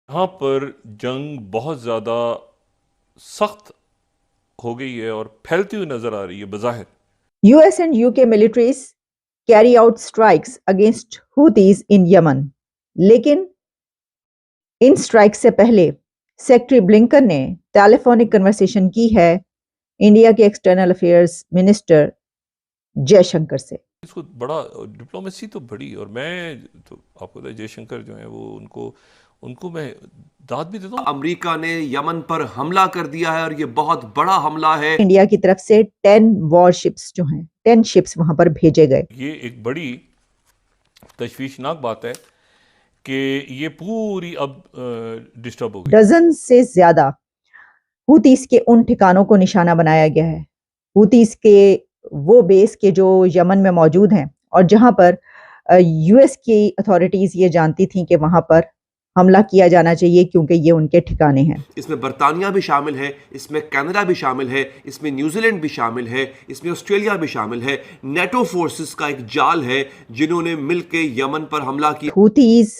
यहाँ पर जंग बहुत ज़्यादा सख्त हो गई है और फैलती हुई नज़र आ रही है बज़ाहिर। US and UK militaries carry out strikes against Houthis in Yemen. लेकिन इन स्ट्राइक से पहले सेक्रेटरी ब्लिंकन ने टेलीफोनिक कन्वर्सेशन की है इंडिया के एक्सटर्नल अफेयर्स मिनिस्टर जयशंकर से। इसको बड़ा डिप्लोमेसी तो बड़ी, और मैं तो आपको पता है जयशंकर जो है वो उनको उनको मैं दाद भी देता हूँ। अमेरिका ने यमन पर हमला कर दिया है और ये बहुत बड़ा हमला है। इंडिया की तरफ से 10 वॉरशिप्स जो हैं 10 शिप्स वहां पर भेजे गए। ये एक बड़ी तशवीशनाक बात है कि ये पूरी अब डिस्टर्ब हो गई। डजन से ज्यादा हूतीस के उन ठिकानों को निशाना बनाया गया है, हूतीस के वो बेस के जो यमन में मौजूद हैं और जहां पर यूएस की अथॉरिटीज ये जानती थी कि वहां पर हमला किया जाना चाहिए क्योंकि ये उनके ठिकाने हैं। इसमें बर्तानिया भी शामिल है, इसमें कनाडा भी शामिल है, इसमें न्यूजीलैंड भी शामिल है, इसमें ऑस्ट्रेलिया भी शामिल है। नेटो फोर्सेस का एक जाल है जिन्होंने मिलकर यमन पर हमला किया। हूतीज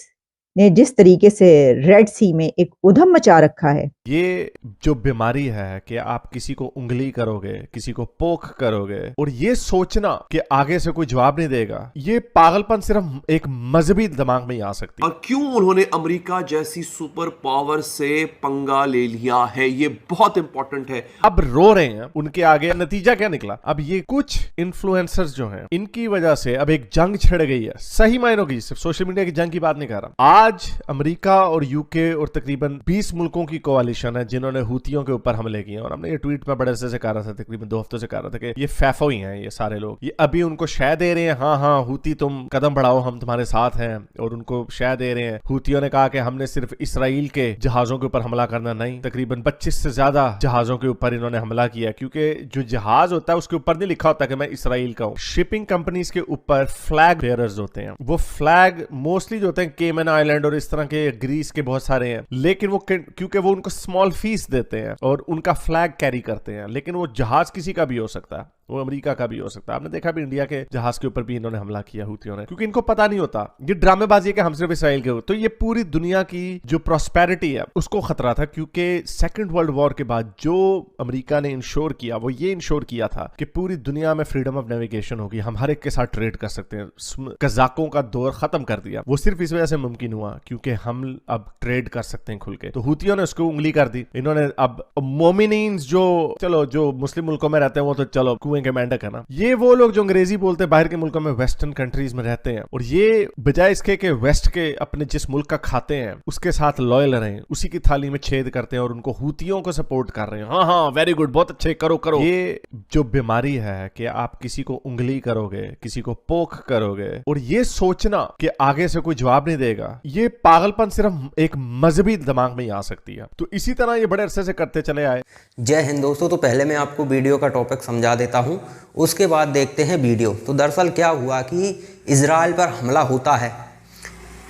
ने जिस तरीके से रेड सी में एक उधम मचा रखा है, ये जो बीमारी है कि आप किसी को उंगली करोगे, किसी को पोक करोगे और ये सोचना कि आगे से कोई जवाब नहीं देगा, ये पागलपन सिर्फ एक मजहबी दिमाग में ही आ सकती है। और क्यों उन्होंने अमेरिका जैसी सुपर पावर से पंगा ले लिया है, ये बहुत इंपॉर्टेंट है। अब रो रहे हैं, उनके आगे नतीजा क्या निकला? अब ये कुछ इन्फ्लुएंसर्स जो हैं, इनकी वजह से अब एक जंग छिड़ गई है, सही मायनों की, सिर्फ सोशल मीडिया की जंग की बात नहीं कर रहा। आज अमेरिका और यूके और तकरीबन 20 मुल्कों की कोalition है जिन्होंने हूतियों के ऊपर हमले किए। और हमने ये ट्वीट में बड़े अरसे से कहा रहा था, तकरीबन 2 हफ्तों से कहा रहा था कि ये फैफो ही हैं, ये सारे लोग, ये अभी उनको शय दे रहे हैं, हाँ हाँ हूती तुम कदम बढ़ाओ, हम तुम्हारे साथ हैं, और उनको शय दे रहे हैं। हूतियों ने कहा कि हमने सिर्फ इसराइल के जहाजों के ऊपर हमला करना, नहीं, तकरीबन 25 से ज्यादा जहाजों के ऊपर इन्होंने हमला किया, क्योंकि जो जहाज होता है उसके ऊपर नहीं लिखा होता कि मैं इसराइल का हूं। शिपिंग कंपनीज के ऊपर फ्लैग बेयरर्स होते हैं, वो फ्लैग मोस्टली जो होते हैं केमन आइलैंड और इस तरह के ग्रीस के बहुत सारे हैं, लेकिन वो क्योंकि वो उनको स्मॉल फीस देते हैं और उनका फ्लैग कैरी करते हैं, लेकिन वो जहाज किसी का भी हो सकता है, वो अमेरिका का भी हो सकता है। आपने देखा भी इंडिया के जहाज के ऊपर भी इन्होंने हमला किया हूतियों ने, क्योंकि इनको पता नहीं होता, ये ड्रामेबाजी है कि हम सिर्फ इसराइल के हो। तो ये पूरी दुनिया की जो प्रॉस्पेरिटी है उसको खतरा था, क्योंकि सेकंड वर्ल्ड वॉर के बाद जो अमेरिका ने इंश्योर किया, वो ये इंश्योर किया था कि पूरी दुनिया में फ्रीडम ऑफ नेविगेशन होगी, हम हर एक के साथ ट्रेड कर सकते हैं। कजाकों का दौर खत्म कर दिया, वो सिर्फ इस वजह से मुमकिन हुआ क्योंकि हम अब ट्रेड कर सकते हैं खुल के। तो हूतियों ने उसको उंगली कर दी। इन्होंने अब मोमिनीन्स जो चलो जो मुस्लिम मुल्कों में रहते हैं वो तो चलो कुएं के मेंढक है ना, ये वो लोग जो अंग्रेजी बोलते हैं बाहर के मुल्कों में, वेस्टर्न कंट्रीज में रहते हैं, और ये बजाय इसके कि वेस्ट के अपने जिस मुल्क का खाते हैं उसके साथ लॉयल रहें, उसी की थाली में छेद करते हैं और उनको हूतियों को सपोर्ट कर रहे हैं। हाँ हाँ वेरी गुड, बहुत अच्छे, करो करो। ये जो बीमारी है कि आप किसी को उंगली करोगे, किसी को पोक करोगे और ये सोचना कि आगे से कोई जवाब नहीं देगा, ये पागलपन सिर्फ एक मजहबी दिमाग में ही आ सकती है। तो इसी तरह ये बड़े अरसे से करते चले आए। जय हिंद दोस्तों। तो पहले मैं आपको वीडियो का टॉपिक समझा देता हूं, उसके बाद देखते हैं वीडियो। तो दरअसल क्या हुआ कि इजराइल पर हमला होता है।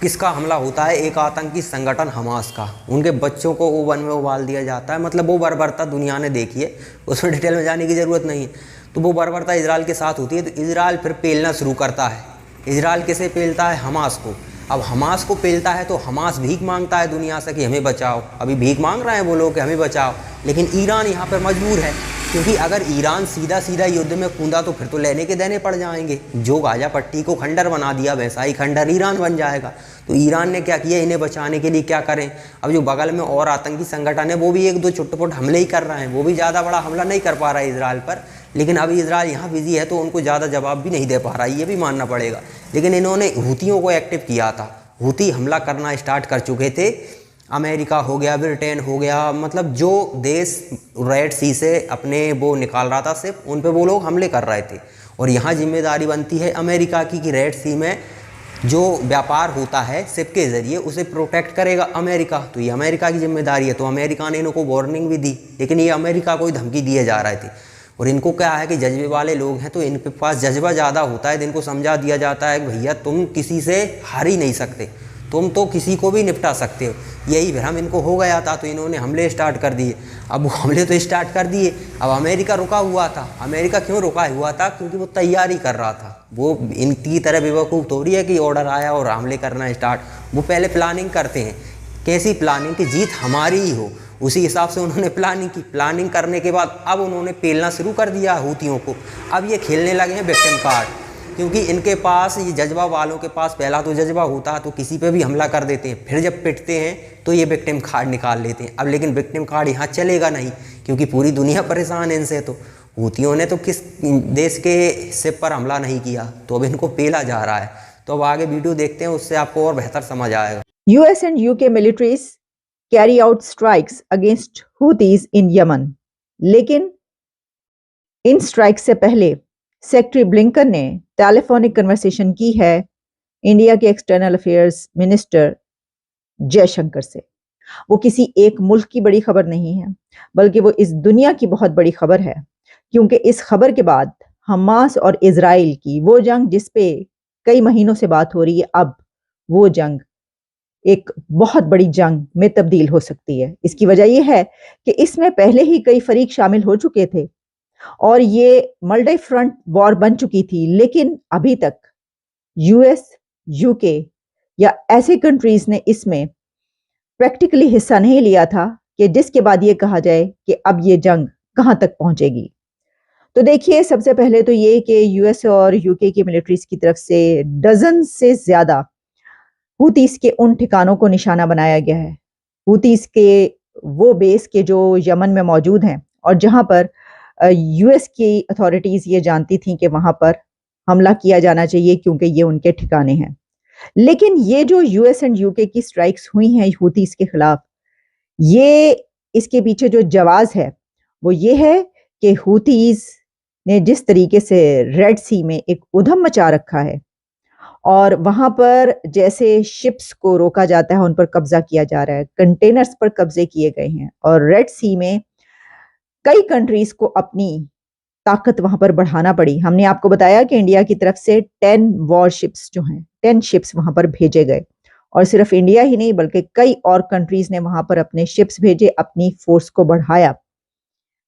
किसका हमला होता है? एक आतंकी संगठन हमास का। उनके बच्चों को ओवन में उबाल दिया जाता है। मतलब वो बर्बरता दुनिया ने देखी है, उसमें डिटेल में जाने की ज़रूरत नहीं है। तो वो बर्बरता इजराइल के साथ होती है। तो इजराइल फिर पेलना शुरू करता है। इजराइल किसे पेलता है? हमास को। अब हमास को पेलता है तो हमास भीख मांगता है दुनिया से कि हमें बचाओ। अभी भीख मांग रहे हैं वो लोग कि हमें बचाओ, लेकिन ईरान यहाँ पर मजबूर है, क्योंकि अगर ईरान सीधा सीधा युद्ध में कूदा तो फिर तो लेने के देने पड़ जाएंगे। जो गाजा पट्टी को खंडर बना दिया वैसा ही खंडर ईरान बन जाएगा। तो ईरान ने क्या किया, इन्हें बचाने के लिए क्या करें। अब जो बगल में और आतंकी संगठन है वो भी एक दो चुटपुट हमले ही कर रहे हैं, वो भी ज़्यादा बड़ा हमला नहीं कर पा रहा है इजराइल पर। लेकिन अभी इजराइल यहाँ बिजी है तो उनको ज़्यादा जवाब भी नहीं दे पा रहा है, ये भी मानना पड़ेगा। लेकिन इन्होंने हूतियों को एक्टिव किया था। हूती हमला करना स्टार्ट कर चुके थे। अमेरिका हो गया, ब्रिटेन हो गया, मतलब जो देश रेड सी से अपने वो निकाल रहा था सिर्फ, उन पे वो लोग हमले कर रहे थे। और यहाँ जिम्मेदारी बनती है अमेरिका की कि रेड सी में जो व्यापार होता है शिप के ज़रिए उसे प्रोटेक्ट करेगा अमेरिका। तो ये अमेरिका की जिम्मेदारी है। तो अमेरिका ने इनको वार्निंग भी दी, लेकिन ये अमेरिका को ही धमकी दिए जा रहे थे। और इनको क्या है कि जज्बे वाले लोग हैं तो इनके पास जज्बा ज़्यादा होता है। इनको समझा दिया जाता है कि भैया तुम किसी से हार ही नहीं सकते, तुम तो किसी को भी निपटा सकते हो। यही भ्रम इनको हो गया था तो इन्होंने हमले स्टार्ट कर दिए। अब वो हमले तो स्टार्ट कर दिए। अब अमेरिका रुका हुआ था। अमेरिका क्यों रुका हुआ था? क्योंकि वो तैयारी कर रहा था। वो इनकी तरह बेवकूफ़ थोड़ी है कि ऑर्डर आया और हमले करना स्टार्ट। वो पहले प्लानिंग करते हैं कैसी प्लानिंग कि जीत हमारी ही हो, उसी हिसाब से उन्होंने प्लानिंग की। प्लानिंग करने के बाद अब उन्होंने पेलना शुरू कर दिया हूतियों को। अब ये खेलने लगे हैं विक्टिम कार्ड, क्योंकि इनके पास ये जज्बा वालों के पास पहला तो जज्बा होता है तो किसी पे भी हमला कर देते हैं, फिर जब पिटते हैं तो ये विक्टिम कार्ड निकाल लेते हैं। अब लेकिन विक्टिम कार्ड यहाँ चलेगा नहीं, क्योंकि पूरी दुनिया परेशान है इनसे। तो हूतियों ने तो किस देश के शिप पर हमला नहीं किया, तो अब इनको पेला जा रहा है। तो अब आगे वीडियो देखते हैं, उससे आपको और बेहतर समझ आएगा। US and UK militaries carry out strikes against Houthis in Yemen, लेकिन इन स्ट्राइक से पहले सेक्रेटरी ब्लिंकन ने टेलीफोनिक कन्वर्सेशन की है इंडिया के एक्सटर्नल अफेयर्स मिनिस्टर जयशंकर से। वो किसी एक मुल्क की बड़ी खबर नहीं है, बल्कि वो इस दुनिया की बहुत बड़ी खबर है, क्योंकि इस खबर के बाद हमास और इजराइल की वो जंग जिस पे कई महीनों से बात हो रही है, अब वो जंग एक बहुत बड़ी जंग में तब्दील हो सकती है। इसकी वजह यह है कि इसमें पहले ही कई फरीक शामिल हो चुके थे और ये मल्टी फ्रंट वॉर बन चुकी थी, लेकिन अभी तक US, UK या ऐसे कंट्रीज ने इसमें प्रैक्टिकली हिस्सा नहीं लिया था कि जिसके बाद ये कहा जाए कि अब ये जंग कहां तक पहुंचेगी। तो देखिए, सबसे पहले तो ये कि US और UK की मिलिट्रीज की तरफ से डजन से ज्यादा हूतीस के उन ठिकानों को निशाना बनाया गया है, हूतीस के वो बेस के जो यमन में मौजूद हैं और जहां पर US की अथॉरिटीज ये जानती थी कि वहां पर हमला किया जाना चाहिए क्योंकि ये उनके ठिकाने हैं। लेकिन ये जो US एंड UK की स्ट्राइक्स हुई हैं हूतीस के खिलाफ, ये इसके पीछे जो जवाब है वो ये है कि हूतीस ने जिस तरीके से रेड सी में एक उधम मचा रखा है और वहां पर जैसे शिप्स को रोका जाता है, उन पर कब्जा किया जा रहा है, कंटेनर्स पर कब्जे किए गए हैं और रेड सी में कई कंट्रीज को अपनी ताकत वहां पर बढ़ाना पड़ी। हमने आपको बताया कि इंडिया की तरफ से 10 वॉरशिप्स जो हैं, 10 शिप्स वहां पर भेजे गए और सिर्फ इंडिया ही नहीं बल्कि कई और कंट्रीज ने वहां पर अपने शिप्स भेजे, अपनी फोर्स को बढ़ाया,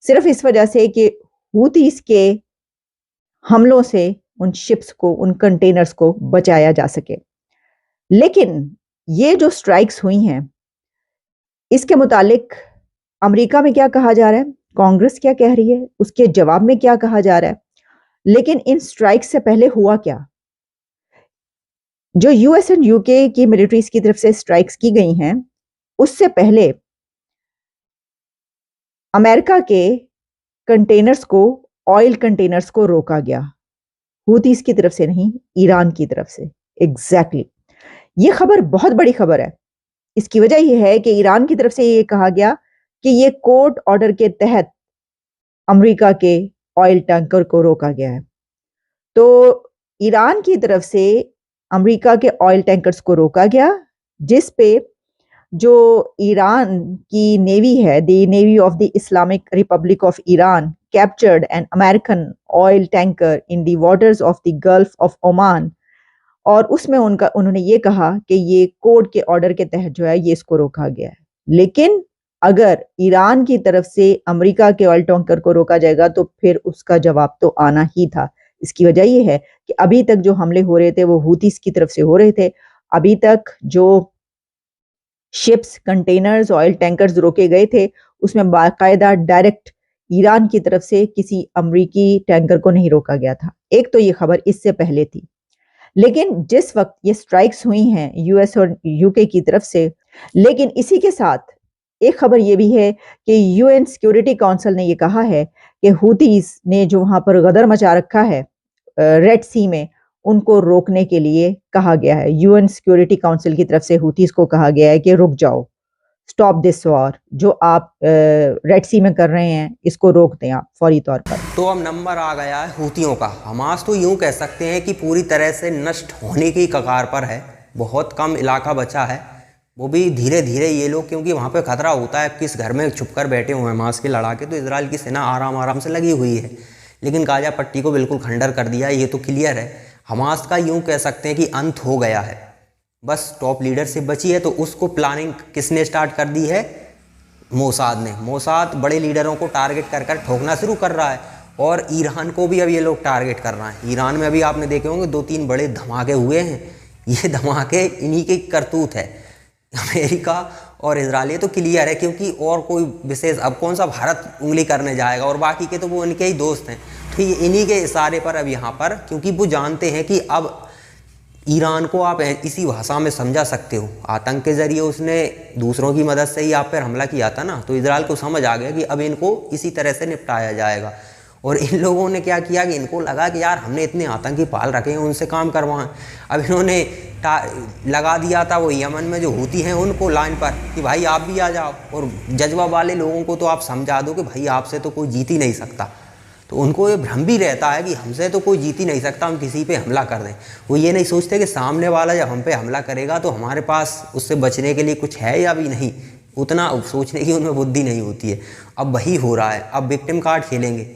सिर्फ इस वजह से कि हूतीस के हमलों से उन शिप्स को, उन कंटेनर्स को बचाया जा सके। लेकिन ये जो स्ट्राइक्स हुई हैं, इसके मुतालिक अमेरिका में क्या कहा जा रहा है, कांग्रेस क्या कह रही है, उसके जवाब में क्या कहा जा रहा है। लेकिन इन स्ट्राइक्स से पहले हुआ क्या? जो US एंड UK की मिलिट्रीज की तरफ से स्ट्राइक्स की गई हैं, उससे पहले अमेरिका के कंटेनर्स को, ऑयल कंटेनर्स को रोका गया, हूतीस की तरफ से नहीं, ईरान की तरफ से। एग्जैक्टली ये खबर बहुत बड़ी खबर है। इसकी वजह यह है कि ईरान की तरफ से ये कहा गया कि ये कोर्ट ऑर्डर के तहत अमेरिका के ऑयल टैंकर को रोका गया है। तो ईरान की तरफ से अमेरिका के ऑयल टैंकर्स को रोका गया, जिस पे जो ईरान की नेवी है, the navy of the Islamic Republic of Iran captured an American oil tanker in the waters of the gulf of Oman, और उसमें उन्होंने ये कहा कि ये कोर्ट के ऑर्डर के तहत जो है ये इसको रोका गया है। लेकिन अगर ईरान की तरफ से अमेरिका के ऑयल टैंकर को रोका जाएगा तो फिर उसका जवाब तो आना ही था। इसकी वजह यह है कि अभी तक जो हमले हो रहे थे वो हूतीस की तरफ से हो रहे थे। अभी तक जो शिप्स, कंटेनर्स, ऑयल टैंकर्स रोके गए थे, उसमें बाकायदा डायरेक्ट ईरान की तरफ से किसी अमेरिकी टैंकर को नहीं रोका गया था। एक तो ये खबर इससे पहले थी। लेकिन जिस वक्त ये स्ट्राइक्स हुई हैं US और UK की तरफ से, लेकिन इसी के साथ एक खबर ये भी है कि UN सिक्योरिटी काउंसिल ने ये कहा है कि हूतीस ने जो वहां पर गदर मचा रखा है रेड सी में, उनको रोकने के लिए कहा गया है। UN सिक्योरिटी काउंसिल की तरफ से हूतीस को कहा गया है कि रुक जाओ, स्टॉप दिस वॉर, जो आप रेड सी में कर रहे हैं इसको रोक दें आप फौरी तौर पर। तो अब नंबर आ गया है हूतियों का। हमास तो यूं कह सकते हैं कि पूरी तरह से नष्ट होने की कगार पर है। बहुत कम इलाका बचा है, वो भी धीरे धीरे ये लोग, क्योंकि वहाँ पे खतरा होता है, किस घर में छुप कर बैठे हुए हैं हमास के लड़ाके, तो इजराइल की सेना आराम आराम से लगी हुई है। लेकिन गाजा पट्टी को बिल्कुल खंडर कर दिया, ये तो क्लियर है। हमास का यूं कह सकते हैं कि अंत हो गया है, बस टॉप लीडरशिप बची है। तो उसको प्लानिंग किसने स्टार्ट कर दी है? मोसाद ने। मोसाद बड़े लीडरों को टारगेट कर कर ठोकना शुरू कर रहा है और ईरान को भी अब ये लोग टारगेट कर रहे हैं। ईरान में अभी आपने देखे होंगे 2-3 बड़े धमाके हुए हैं। ये धमाके इन्हीं के करतूत है। अमेरिका और इजराइल, ये तो क्लियर है, क्योंकि और कोई विशेष अब कौन सा भारत उंगली करने जाएगा, और बाकी के तो वो उनके ही दोस्त हैं। तो ये इन्हीं के इशारे पर अब यहाँ पर, क्योंकि वो जानते हैं कि अब ईरान को आप इसी भाषा में समझा सकते हो, आतंक के जरिए उसने दूसरों की मदद से ही आप पर हमला किया था ना, तो इजराइल को समझ आ गया कि अब इनको इसी तरह से निपटाया जाएगा। और इन लोगों ने क्या किया कि इनको लगा कि यार हमने इतने आतंकी पाल रखे हैं, उनसे काम करवाएं। अब इन्होंने लगा दिया था वो यमन में जो हूती हैं उनको लाइन पर कि भाई आप भी आ जाओ, और जज्बा वाले लोगों को तो आप समझा दो कि भाई आपसे तो कोई जीत ही नहीं सकता। तो उनको ये भ्रम भी रहता है कि हमसे तो कोई जीत ही नहीं सकता, हम किसी पे हमला कर दें। वो ये नहीं सोचते कि सामने वाला जब हम पे हमला करेगा तो हमारे पास उससे बचने के लिए कुछ है या भी नहीं, उतना सोचने की उनमें बुद्धि नहीं होती है। अब वही हो रहा है, अब विक्टिम कार्ड खेलेंगे।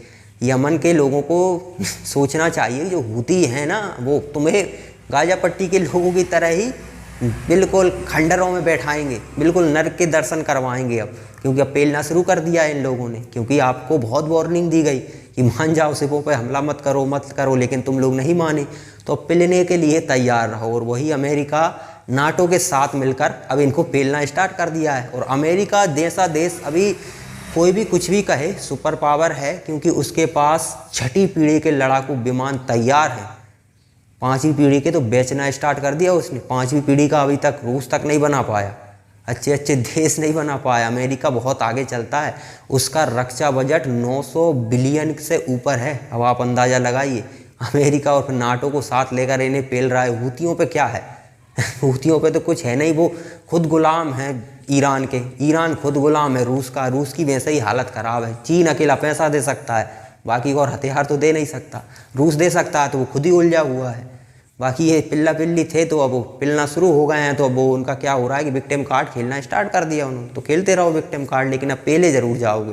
यमन के लोगों को सोचना चाहिए जो हूती है ना, वो तुम्हें गाजा पट्टी के लोगों की तरह ही बिल्कुल खंडरों में बैठाएंगे, बिल्कुल नरक के दर्शन करवाएंगे अब, क्योंकि अब पेलना शुरू कर दिया है इन लोगों ने। क्योंकि आपको बहुत वार्निंग दी गई कि मान जाओ सिपों पे हमला मत करो, लेकिन तुम लोग नहीं माने, तो पेलने के लिए तैयार रहो। और वही अमेरिका नाटो के साथ मिलकर अब इनको पेलना स्टार्ट कर दिया है। और अमेरिका जैसा देश, अभी कोई भी कुछ भी कहे, सुपर पावर है, क्योंकि उसके पास 6ठी पीढ़ी के लड़ाकू विमान तैयार हैं। 5वीं पीढ़ी के तो बेचना स्टार्ट कर दिया उसने। 5वीं पीढ़ी का अभी तक रूस तक नहीं बना पाया, अच्छे अच्छे देश नहीं बना पाया। अमेरिका बहुत आगे चलता है, उसका रक्षा बजट 900 बिलियन से ऊपर है। अब आप अंदाज़ा लगाइए, अमेरिका और नाटो को साथ लेकर इन्हें पेल रहा है। हूतियों पे क्या है? हूतियों पे तो कुछ है नहीं, वो खुद गुलाम है ईरान के। ईरान खुद गुलाम है रूस का, रूस की वैसे ही हालत ख़राब है। चीन अकेला पैसा दे सकता है, बाकी और हथियार तो दे नहीं सकता। रूस दे सकता है तो वो खुद ही उलझा हुआ है। बाकी ये पिल्ला पिल्ली थे तो अब वो पिलना शुरू हो गए हैं, तो अब वो उनका क्या हो रहा है कि विक्टिम कार्ड खेलना स्टार्ट कर दिया उन्होंने। तो खेलते रहो विक्टिम कार्ड, लेकिन अब पेले ज़रूर जाओगे।